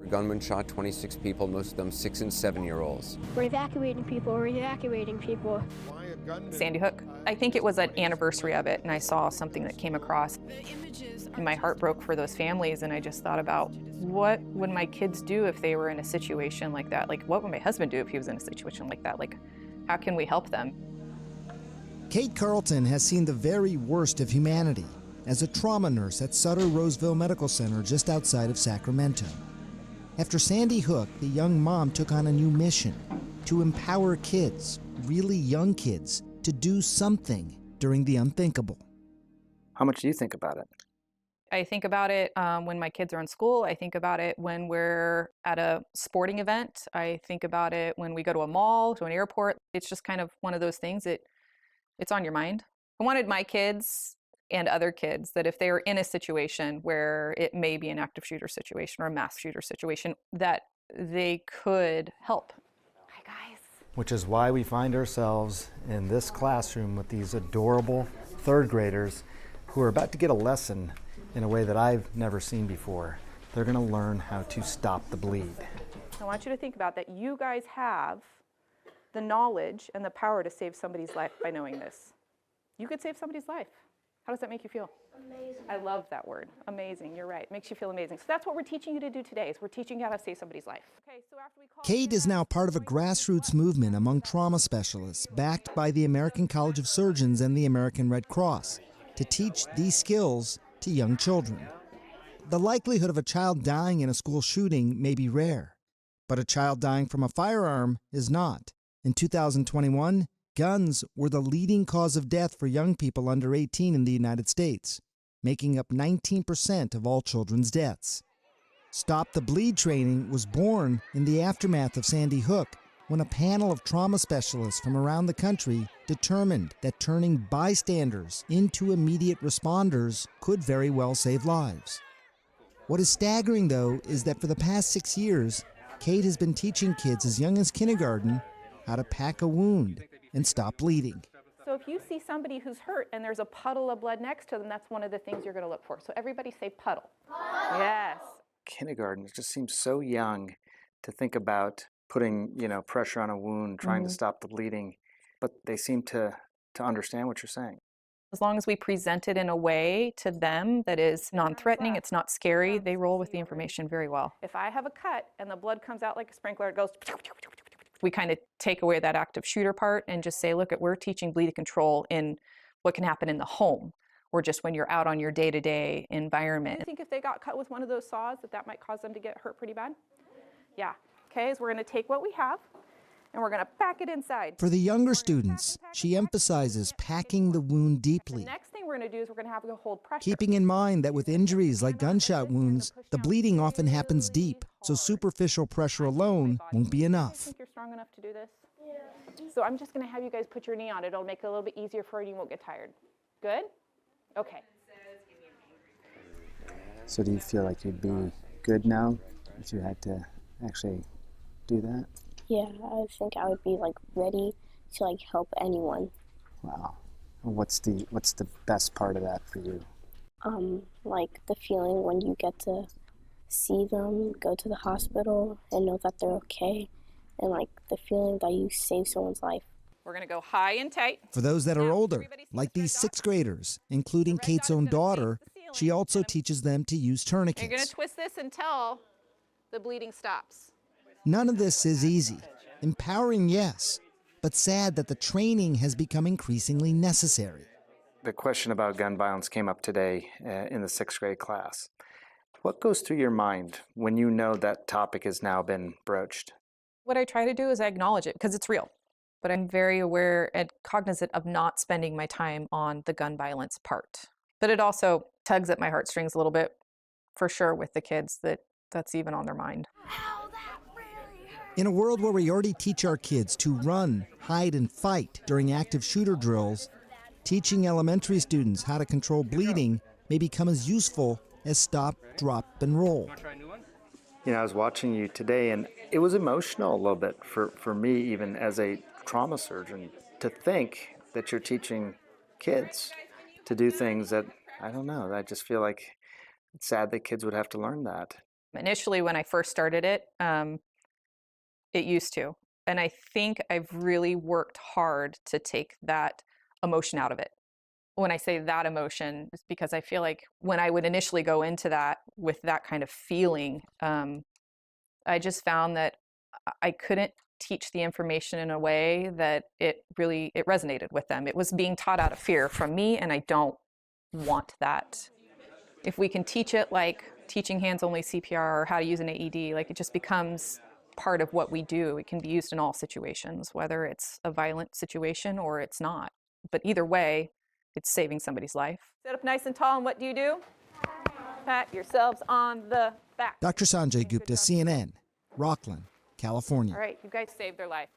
The gunman shot 26 people, most of them 6- and 7-year-olds. We're evacuating people, we're evacuating people. Sandy Hook. I think it was an anniversary of it, and I saw something that came across. My heart broke for those families, and I just thought about what would my kids do if they were in a situation like that? Like, what would my husband do if he was in a situation like that? Like, how can we help them? Kate Carlton has seen the very worst of humanity as a trauma nurse at Sutter Roseville Medical Center just outside of Sacramento. After Sandy Hook, the young mom took on a new mission: to empower kids, really young kids, to do something during the unthinkable. How much do you think about it? I think about it when my kids are in school. I think about it when we're at a sporting event. I think about it when we go to a mall, to an airport. It's just kind of one of those things that it's on your mind. I wanted my kids and other kids that if they were in a situation where it may be an active shooter situation or a mass shooter situation, that they could help. Hi, guys. Which is why we find ourselves in this classroom with these adorable third graders who are about to get a lesson in a way that I've never seen before. They're going to learn how to stop the bleed. I want you to think about that you guys have the knowledge and the power to save somebody's life by knowing this. You could save somebody's life. How does that make you feel? Amazing. I love that word, amazing. You're right, it makes you feel amazing. So that's what we're teaching you to do today, is we're teaching you how to save somebody's life. Okay, so after we call Kate is now part of a grassroots movement among trauma specialists backed by the American College of Surgeons and the American Red Cross to teach these skills to young children. The likelihood of a child dying in a school shooting may be rare, but a child dying from a firearm is not. In 2021, guns were the leading cause of death for young people under 18 in the United States, making up 19% of all children's deaths. Stop the Bleed training was born in the aftermath of Sandy Hook, when a panel of trauma specialists from around the country determined that turning bystanders into immediate responders could very well save lives. What is staggering, though, is that for the past 6 years, Kate has been teaching kids as young as kindergarten how to pack a wound and stop bleeding. So if you see somebody who's hurt and there's a puddle of blood next to them, that's one of the things you're going to look for. So everybody say puddle. Yes. Kindergarten, it just seems so young to think about putting, pressure on a wound, trying to stop the bleeding, but they seem to understand what you're saying. As long as we present it in a way to them that is non-threatening, it's not scary, they roll with the information very well. If I have a cut and the blood comes out like a sprinkler, it goes, we kind of take away that active shooter part and just say, look, we're teaching bleeding control in what can happen in the home or just when you're out on your day-to-day environment. I think if they got cut with one of those saws, that might cause them to get hurt pretty bad. Yeah. Okay, so we're going to take what we have and we're going to pack it inside. For the younger students, she emphasizes packing the wound deeply. The next thing we're going to do is we're going to have to hold pressure. Keeping in mind that with injuries like gunshot wounds, the bleeding often happens deep, so superficial pressure alone won't be enough. Do you think you're strong enough to do this? Yeah. So I'm just going to have you guys put your knee on it. It'll make it a little bit easier for you and you won't get tired. Good? Okay. So do you feel like you'd be good now if you had to actually do that? Yeah, I think I would be ready to help anyone. Wow. What's the best part of that for you? The feeling when you get to see them go to the hospital and know that they're okay, and the feeling that you saved someone's life. We're going to go high and tight. For those that are older, like these 6th graders, including Kate's own daughter, she also teaches them to use tourniquets. You're going to twist this until the bleeding stops. None of this is easy. Empowering, yes, but sad that the training has become increasingly necessary. The question about gun violence came up today in the 6th grade class. What goes through your mind when you know that topic has now been broached? What I try to do is I acknowledge it because it's real, but I'm very aware and cognizant of not spending my time on the gun violence part. But it also tugs at my heartstrings a little bit, for sure, with the kids that's even on their mind. In a world where we already teach our kids to run, hide, and fight during active shooter drills, teaching elementary students how to control bleeding may become as useful as stop, drop, and roll. I was watching you today, and it was emotional a little bit for me, even as a trauma surgeon, to think that you're teaching kids to do things that, I don't know, I just feel like it's sad that kids would have to learn that. Initially, when I first started it, it used to. And I think I've really worked hard to take that emotion out of it. When I say that emotion, it's because I feel like when I would initially go into that with that kind of feeling, I just found that I couldn't teach the information in a way that it resonated with them. It was being taught out of fear from me, and I don't want that. If we can teach it like teaching hands-only CPR or how to use an AED, like it just becomes part of what we do. It can be used in all situations, whether it's a violent situation or it's not. But either way, it's saving somebody's life. Sit up nice and tall, and what do? Pat yourselves on the back. Dr. Sanjay Gupta, CNN, Rockland, California. All right, you guys saved their life.